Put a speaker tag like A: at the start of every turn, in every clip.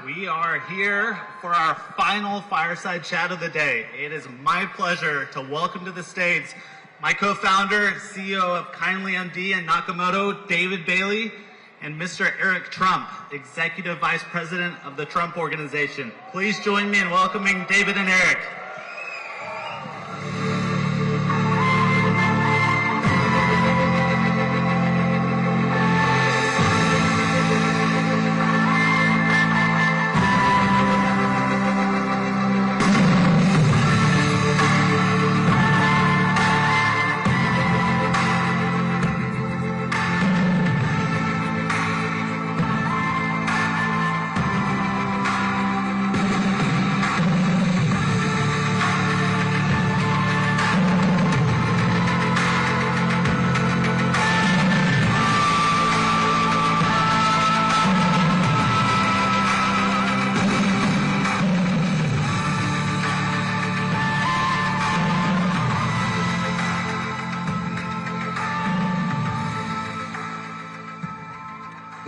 A: We are here for our final fireside chat of the day. It is my pleasure to welcome to the stage my co-founder, CEO of Kindly MD and Nakamoto, David Bailey, and Mr. Eric Trump, Executive Vice President of the Trump Organization. Please join me in welcoming David and Eric.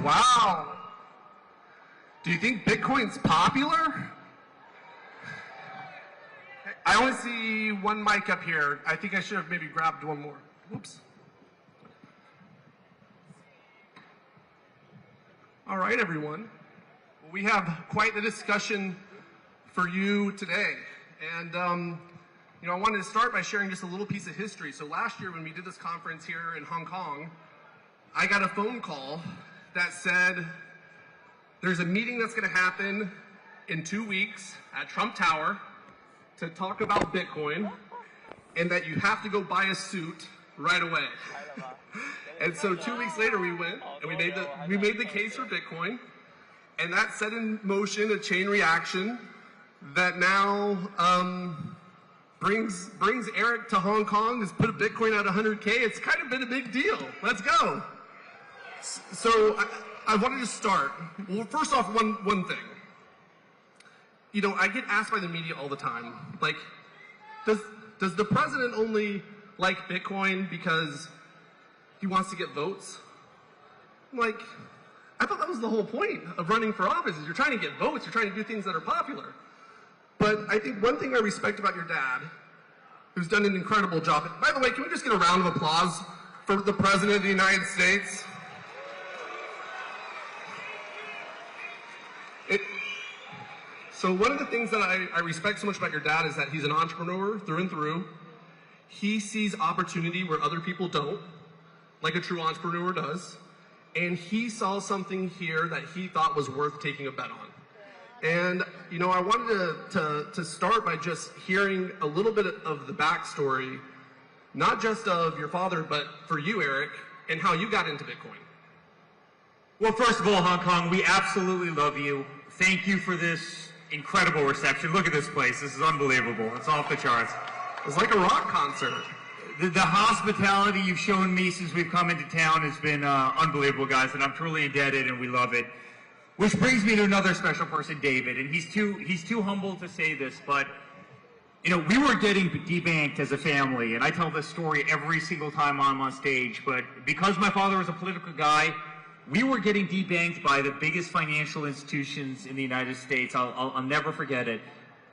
B: Wow. Do you think Bitcoin's popular? I only see one mic up here. I think I should have maybe grabbed one more. Whoops. All right, everyone. Well, we have quite the discussion for you today. And, I wanted to start by sharing just a little piece of history. So last year when we did this conference here in Hong Kong, I got a phone call that said, there's a meeting that's going to happen in 2 weeks at Trump Tower to talk about Bitcoin, and that you have to go buy a suit right away. And so 2 weeks later we went and we made the case for Bitcoin, and that set in motion a chain reaction that now brings Eric to Hong Kong, has put a Bitcoin at 100K. It's kind of been a big deal. Let's go. So I wanted to start. Well, first off, one thing. I get asked by the media all the time, like, does the president only like Bitcoin because he wants to get votes? I'm like, I thought that was the whole point of running for office, is you're trying to get votes, you're trying to do things that are popular. But I think one thing I respect about your dad, who's done an incredible job. By the way, can we just get a round of applause for the President of the United States? So one of the things that I respect so much about your dad is that he's an entrepreneur through and through. He sees opportunity where other people don't, like a true entrepreneur does. And he saw something here that he thought was worth taking a bet on. And, I wanted to start by just hearing a little bit of the backstory, not just of your father, but for you, Eric, and how you got into Bitcoin.
C: Well, first of all, Hong Kong, we absolutely love you. Thank you for this incredible reception. Look at this place. This is unbelievable. It's off the charts.
B: It's like a rock concert.
C: The hospitality you've shown me since we've come into town has been unbelievable, guys, and I'm truly indebted, and we love it. Which brings me to another special person, David, and he's too humble to say this, but we were getting debanked as a family, and I tell this story every single time I'm on stage, but because my father was a political guy, we were getting debanked by the biggest financial institutions in the United States. I'll never forget it.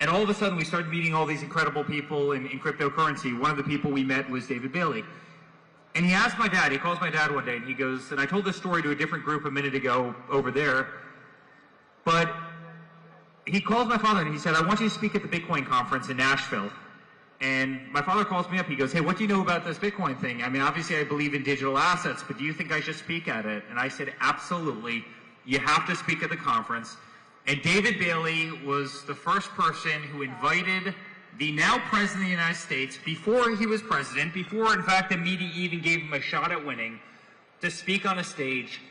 C: And all of a sudden, we started meeting all these incredible people in cryptocurrency. One of the people we met was David Bailey. And he asked my dad, he calls my dad one day, and he goes, and I told this story to a different group a minute ago over there, but he called my father and he said, I want you to speak at the Bitcoin conference in Nashville. And my father calls me up, he goes, hey, what do you know about this Bitcoin thing? I mean, obviously I believe in digital assets, but do you think I should speak at it? And I said, absolutely, you have to speak at the conference. And David Bailey was the first person who invited the now President of the United States, before he was president, before in fact the media even gave him a shot at winning, to speak on a stage.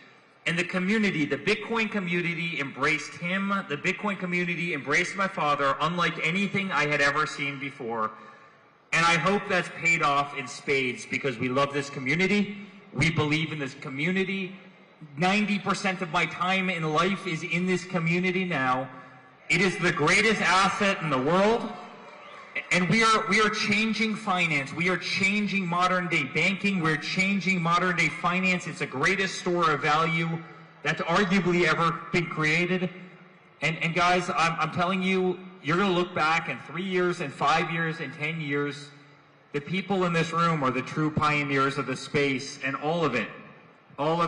C: And the community, the Bitcoin community, embraced him. The Bitcoin community embraced my father, unlike anything I had ever seen before. And I hope that's paid off in spades, because we love this community. We believe in this community. 90% of my time in life is in this community now. It is the greatest asset in the world. And we are changing finance. We are changing modern day banking. We're changing modern day finance. It's the greatest store of value that's arguably ever been created. And guys, I'm telling you, you're going to look back in 3 years, and 5 years, and 10 years. The people in this room are the true pioneers of the space, and all of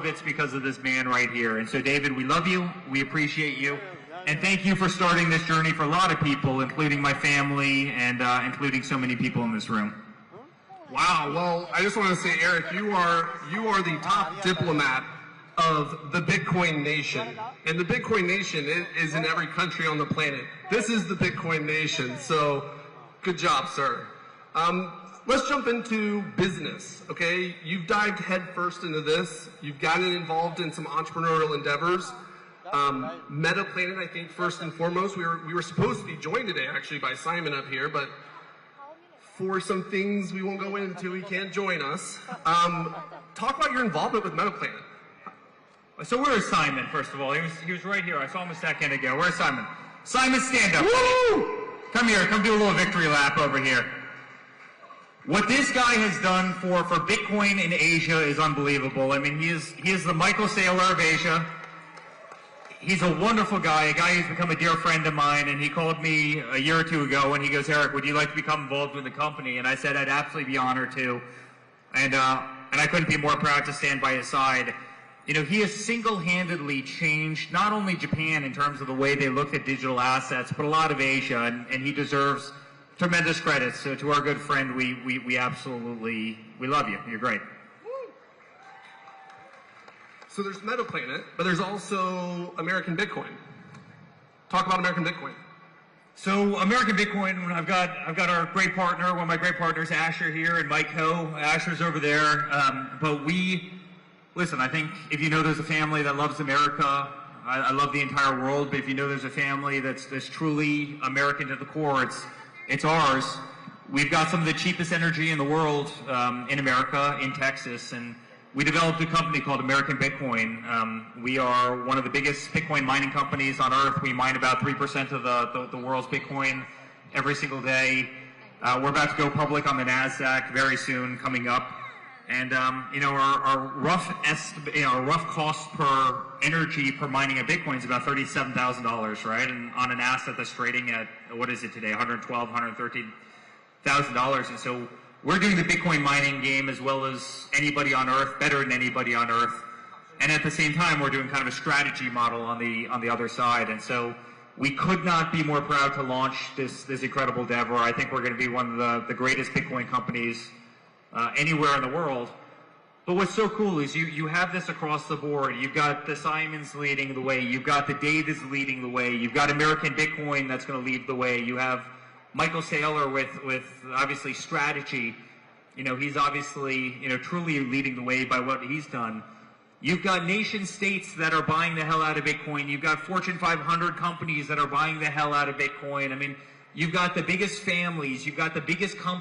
C: it's because of this man right here. And so, David, we love you, we appreciate you, and thank you for starting this journey for a lot of people, including my family, and including so many people in this room.
B: Wow. Well, I just want to say, Eric, you are the top diplomat of the Bitcoin Nation. And the Bitcoin Nation is in every country on the planet. This is the Bitcoin Nation. So good job, sir. Let's jump into business, okay? You've dived headfirst into this. You've gotten involved in some entrepreneurial endeavors. Metaplanet, I think, first and foremost. We were supposed to be joined today, actually, by Simon up here, but for some things we won't go into, he can't join us. Talk about your involvement with Metaplanet.
C: So where is Simon, first of all? He was right here. I saw him a second ago. Where's Simon? Simon, stand up.
B: Woo!
C: Come here. Come do a little victory lap over here. What this guy has done for Bitcoin in Asia is unbelievable. I mean, he is the Michael Saylor of Asia. He's a wonderful guy, a guy who's become a dear friend of mine, and he called me a year or two ago, and he goes, Eric, would you like to become involved with the company? And I said I'd absolutely be honored to. And I couldn't be more proud to stand by his side. You know, he has single-handedly changed not only Japan in terms of the way they looked at digital assets, but a lot of Asia, and he deserves tremendous credit. So to our good friend, we absolutely, we love you. You're great.
B: So there's Metaplanet, but there's also American Bitcoin. Talk about American Bitcoin.
C: So American Bitcoin, I've got our great partner, one of my great partners, Asher here, and Mike Ho. Asher's over there. But listen, I think if you know there's a family that loves America, I love the entire world, but if you know there's a family that's truly American to the core, it's ours. We've got some of the cheapest energy in the world in America, in Texas, and we developed a company called American Bitcoin. We are one of the biggest Bitcoin mining companies on earth. We mine about 3% of the world's Bitcoin every single day. We're about to go public on the NASDAQ very soon, coming up. And you know, our rough cost per energy per mining a Bitcoin is about $37,000, right? And on an asset that's trading at, what is it today, $112,000, $113,000. And so we're doing the Bitcoin mining game as well as anybody on earth, better than anybody on earth. And at the same time, we're doing kind of a strategy model on the other side. And so we could not be more proud to launch this incredible endeavor. I think we're going to be one of the greatest Bitcoin companies anywhere in the world. But what's so cool is you have this across the board. You've got the Simons leading the way. You've got the Davids leading the way. You've got American Bitcoin that's going to lead the way. You have Michael Saylor with obviously strategy. You know, he's obviously, you know, truly leading the way by what he's done. You've got nation states that are buying the hell out of Bitcoin. You've got Fortune 500 companies that are buying the hell out of Bitcoin. I mean, you've got the biggest families. You've got the biggest companies.